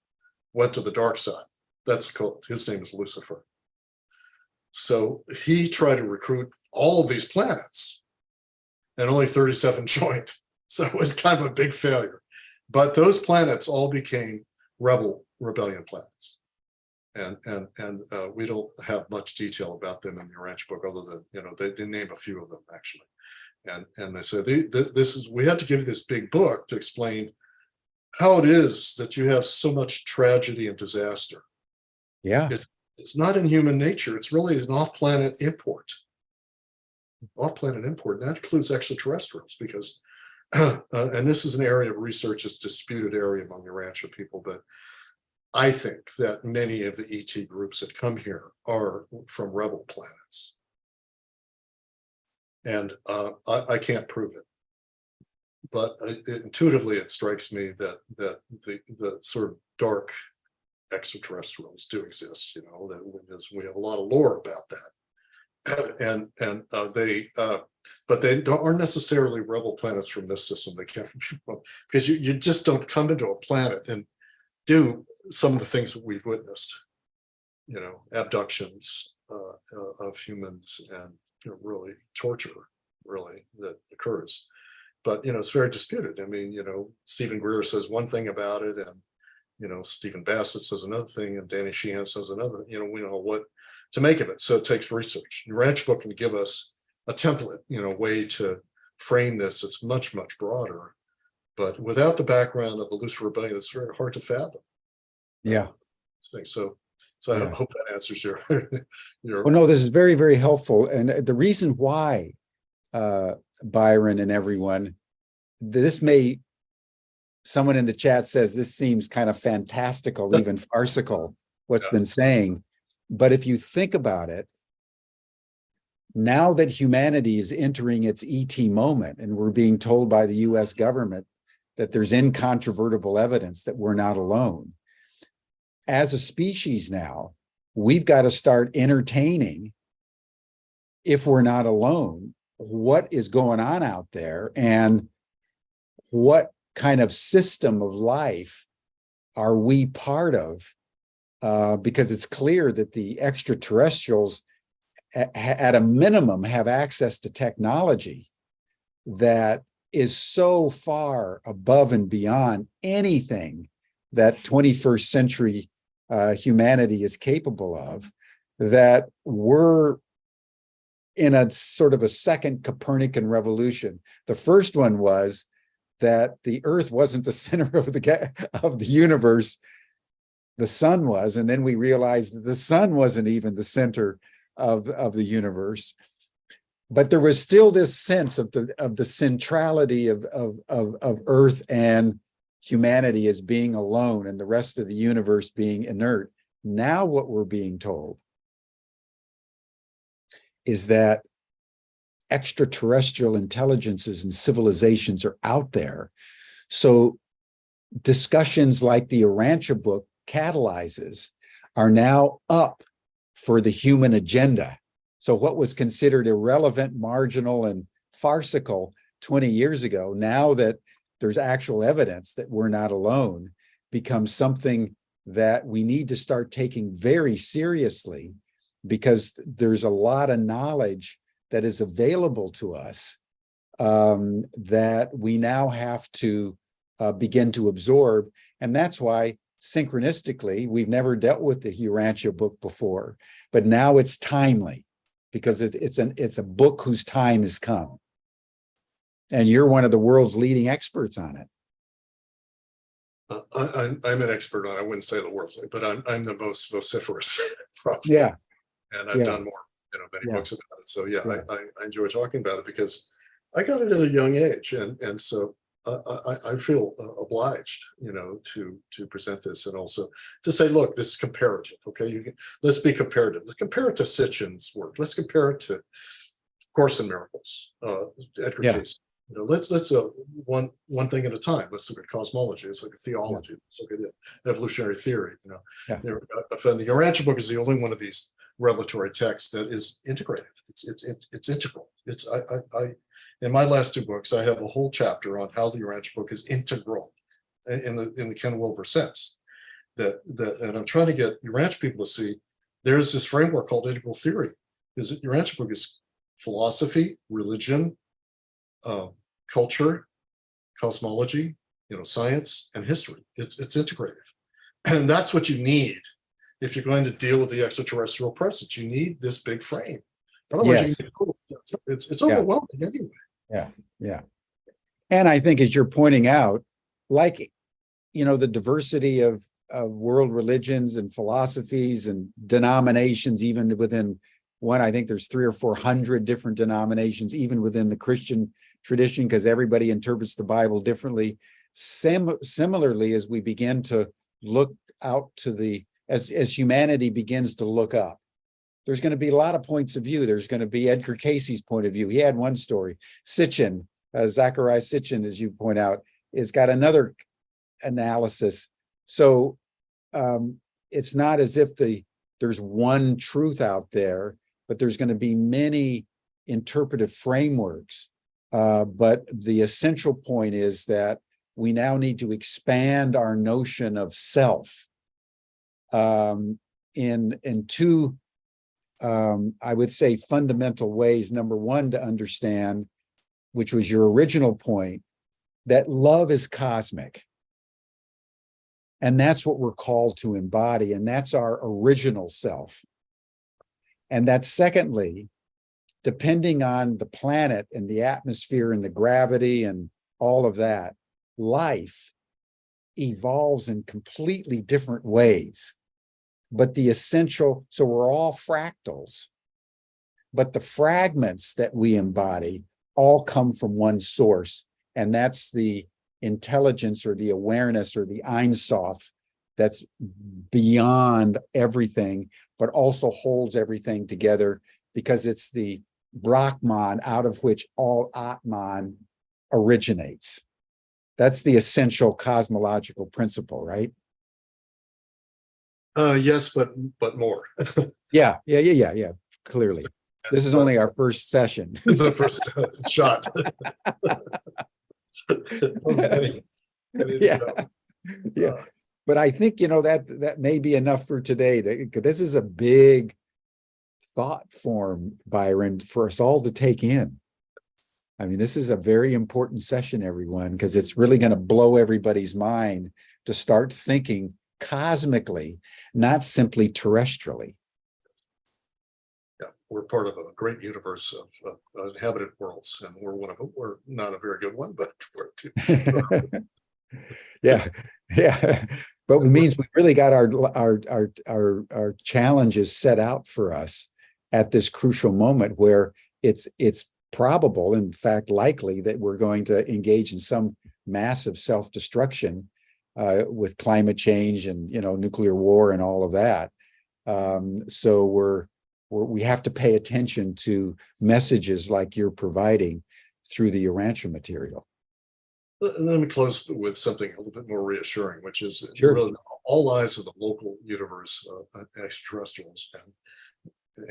went to the dark side. That's called, his name is Lucifer. So he tried to recruit all of these planets, and only 37 joined. So it was kind of a big failure. But those planets all became rebellion planets. And we don't have much detail about them in the Urantia book, other than, they name a few of them, actually. And they said, we had to give you this big book to explain how it is that you have so much tragedy and disaster. Yeah. It's not in human nature. It's really an off-planet import. Off-planet import, and that includes extraterrestrials, because, and this is an area of research, it's a disputed area among Urantia people, but I think that many of the ET groups that come here are from rebel planets. And I can't prove it. But intuitively, it strikes me that the sort of dark extraterrestrials do exist, that we have a lot of lore about that. And but they aren't necessarily rebel planets from this system. They can't, because you just don't come into a planet and do some of the things that we've witnessed, abductions of humans and really torture, really, that occurs. But it's very disputed. I mean, Stephen Greer says one thing about it, and Stephen Bassett says another thing, and Danny Sheehan says another. We know what to make of it. So it takes research. Urantia Book can give us a template, way to frame this. It's much, much broader. But without the background of the Lucifer Rebellion, it's very hard to fathom. Yeah. Thing. So I hope that answers your. Well, no, this is very, very helpful. And the reason why, Byron and everyone, someone in the chat says this seems kind of fantastical, even farcical, what's been saying. But if you think about it, now that humanity is entering its ET moment, and we're being told by the US government that there's incontrovertible evidence that we're not alone, as a species now, we've got to start entertaining, if we're not alone, what is going on out there and what kind of system of life are we part of? Because it's clear that the extraterrestrials, at a minimum, have access to technology that is so far above and beyond anything that 21st century humanity is capable of, that we're in a sort of a second Copernican revolution. The first one was that the Earth wasn't the center of the universe, the sun was, and then we realized that the sun wasn't even the center of the universe. But there was still this sense of the centrality of Earth and humanity as being alone and the rest of the universe being inert. Now what we're being told is that extraterrestrial intelligences and civilizations are out there. So discussions like the Urantia Book catalyzes are now up for the human agenda. So what was considered irrelevant, marginal, and farcical 20 years ago, now that there's actual evidence that we're not alone, becomes something that we need to start taking very seriously, because there's a lot of knowledge that is available to us that we now have to begin to absorb. And that's why, synchronistically, we've never dealt with the Urantia Book before, but now it's timely, because it's a book whose time has come. And you're one of the world's leading experts on it. I'm an expert on it. I wouldn't say the world's, but I'm the most vociferous, probably. Yeah. And I've done more, many books about it. So I enjoy talking about it because I got it at a young age, and so I feel obliged, to present this, and also to say, look, this is comparative. Okay, let's be comparative. Let's compare it to Sitchin's work. Let's compare it to Course in Miracles, Edgar Cayce. Let's one thing at a time. Let's look at cosmology. Let's look at theology. Let's look at evolutionary theory. The Urantia Book is the only one of these revelatory texts that is integrative. It's integral. In my last two books, I have a whole chapter on how the Urantia Book is integral in the Ken Wilber sense. And I'm trying to get Urantia people to see there's this framework called integral theory. Because Urantia Book is philosophy, religion, culture, cosmology, science, and history. It's integrative, and that's what you need if you're going to deal with the extraterrestrial presence. You need this big frame. Otherwise, it's overwhelming anyway. Yeah. And I think, as you're pointing out, like, the diversity of world religions and philosophies and denominations, even within one, I think there's 300 or 400 different denominations, even within the Christian tradition, because everybody interprets the Bible differently. Similarly, as we begin to look out to as humanity begins to look up, there's going to be a lot of points of view. There's going to be Edgar Cayce's point of view. He had one story. Sitchin, Zachariah Sitchin, as you point out, has got another analysis. So it's not as if there's one truth out there, but there's going to be many interpretive frameworks. But the essential point is that we now need to expand our notion of self in two, I would say, fundamental ways. Number one, to understand, which was your original point, that love is cosmic. And that's what we're called to embody. And that's our original self. And that secondly, depending on the planet and the atmosphere and the gravity and all of that, life evolves in completely different ways. But the essential, so we're all fractals, but the fragments that we embody all come from one source, and that's the intelligence or the awareness or the Ein Sof that's beyond everything, but also holds everything together, because it's the Brahman out of which all Atman originates. That's the essential cosmological principle, right? Yes, but more. Yeah. Clearly. This is only our first session. The first shot. Yeah. But I think, that may be enough for today. This is a big thought form, Byron, for us all to take in. I mean, this is a very important session, everyone, because it's really going to blow everybody's mind to start thinking cosmically, not simply terrestrially. Yeah, we're part of a great universe of inhabited worlds, and we're one of them. We're not a very good one, but we're two. Yeah. But it means we really got our challenges set out for us at this crucial moment where it's probable, in fact, likely, that we're going to engage in some massive self-destruction with climate change and nuclear war and all of that. So we have to pay attention to messages like you're providing through the Urantia material. Let me close with something a little bit more reassuring, which is Sure. really all eyes of the local universe, extraterrestrials and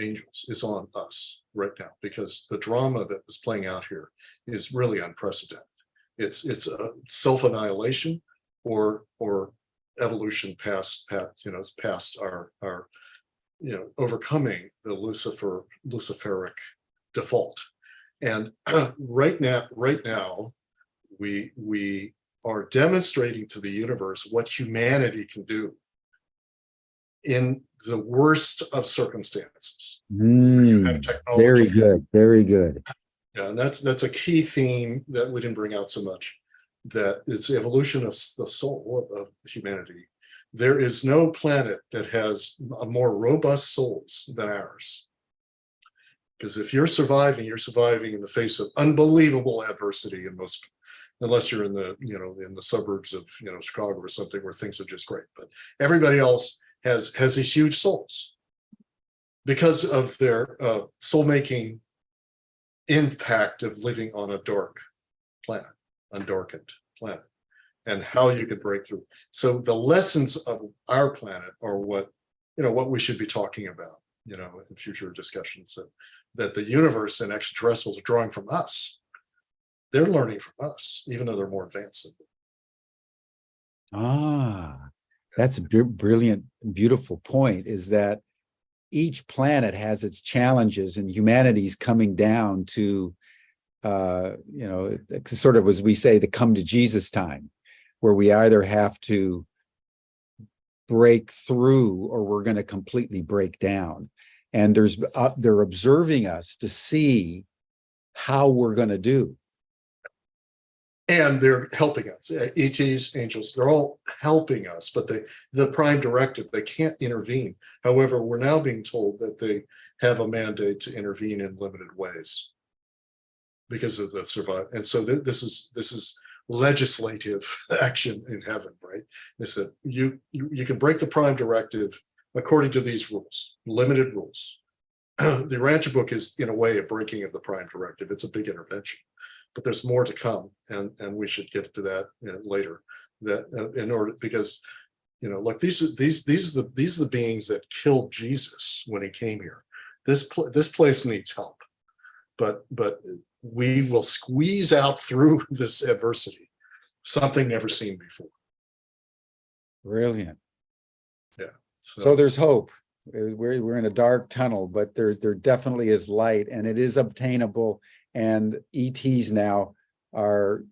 angels, is on us right now, because the drama that was playing out here is really unprecedented. It's a self-annihilation or evolution past our overcoming the Luciferic default. And right now we are demonstrating to the universe what humanity can do in the worst of circumstances. You have technology. Very good. Yeah, and that's a key theme that we didn't bring out so much, that it's the evolution of the soul of humanity. There is no planet that has a more robust souls than ours. Because if you're surviving in the face of unbelievable adversity in most, unless you're in the suburbs of Chicago or something where things are just great. But everybody else has these huge souls because of their soul-making impact of living on a dark planet, undarkened planet, and how you could break through. So the lessons of our planet are what we should be talking about, in future discussions, that the universe and extraterrestrials are drawing from us. They're learning from us, even though they're more advanced than them. That's a brilliant, beautiful point, is that each planet has its challenges, and humanity's coming down to, sort of, as we say, the come to Jesus time, where we either have to break through or we're going to completely break down. And they're observing us to see how we're going to do. And they're helping us. ETs, angels, they're all helping us, but the prime directive, they can't intervene. However, we're now being told that they have a mandate to intervene in limited ways because of the survival. And so this is legislative action in heaven, right? They said you can break the prime directive according to these rules, limited rules. The Urantia Book is, in a way, a breaking of the prime directive. It's a big intervention. But there's more to come, and we should get to that later. That because look, these are the beings that killed Jesus when he came here. This place needs help, but we will squeeze out through this adversity, something never seen before. Brilliant. Yeah. So there's hope. We're in a dark tunnel, but there definitely is light, and it is obtainable. And ETs now are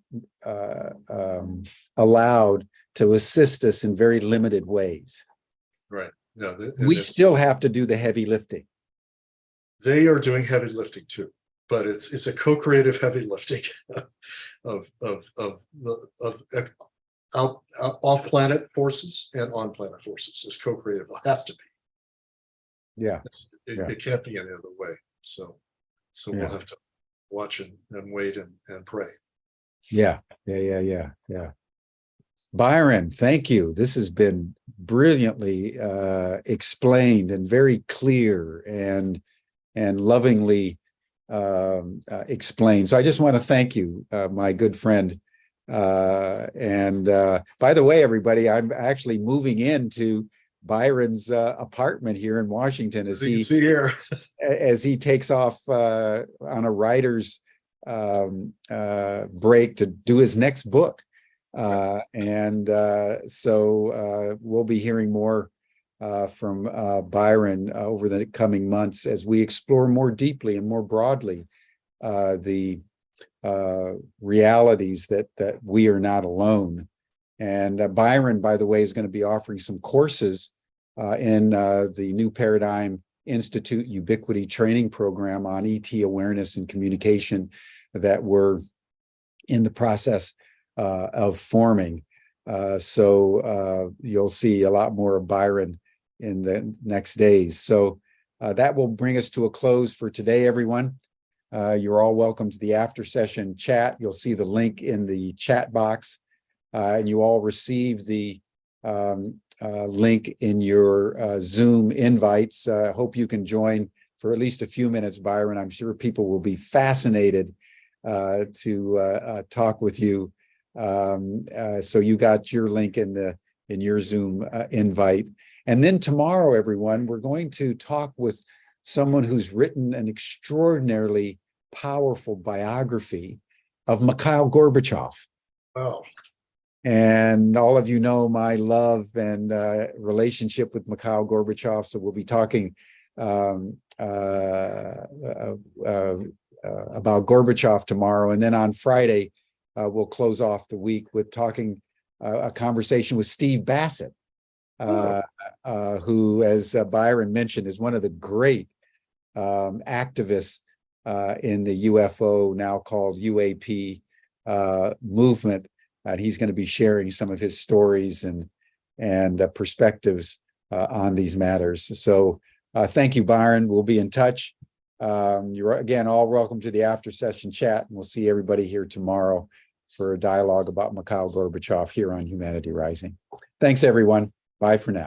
allowed to assist us in very limited ways. Right. Yeah. We still have to do the heavy lifting. They are doing heavy lifting too, but it's a co-creative heavy lifting of off-planet forces and on-planet forces. Is co-creative. It has to be. Yeah. It can't be any other way. So we'll have to watch and wait and pray. Yeah. Byron, thank you. This has been brilliantly explained and very clear and lovingly explained. So I just want to thank you, my good friend. And by the way, everybody, I'm actually moving into Byron's apartment here in Washington as he see here as he takes off on a writer's break to do his next book. So we'll be hearing more from Byron over the coming months as we explore more deeply and more broadly the realities that we are not alone. And Byron, by the way, is going to be offering some courses in the New Paradigm Institute Ubiquity Training Program on ET awareness and communication that we're in the process of forming. So you'll see a lot more of Byron in the next days. So that will bring us to a close for today, everyone. You're all welcome to the after session chat. You'll see the link in the chat box, and you all receive the link in your Zoom invites. Hope you can join for at least a few minutes, Byron. I'm sure people will be fascinated to talk with you. So you got your link in your Zoom invite. And then tomorrow, everyone, we're going to talk with someone who's written an extraordinarily powerful biography of Mikhail Gorbachev. Oh. And all of you know my love and relationship with Mikhail Gorbachev. So we'll be talking about Gorbachev tomorrow. And then on Friday, we'll close off the week with talking a conversation with Steve Bassett, who, as Byron mentioned, is one of the great activists in the UFO, now called UAP, movement. And he's going to be sharing some of his stories and perspectives on these matters. So thank you, Byron. We'll be in touch. You're again all welcome to the after session chat, and we'll see everybody here tomorrow for a dialogue about Mikhail Gorbachev here on Humanity Rising. Thanks, everyone. Bye for now.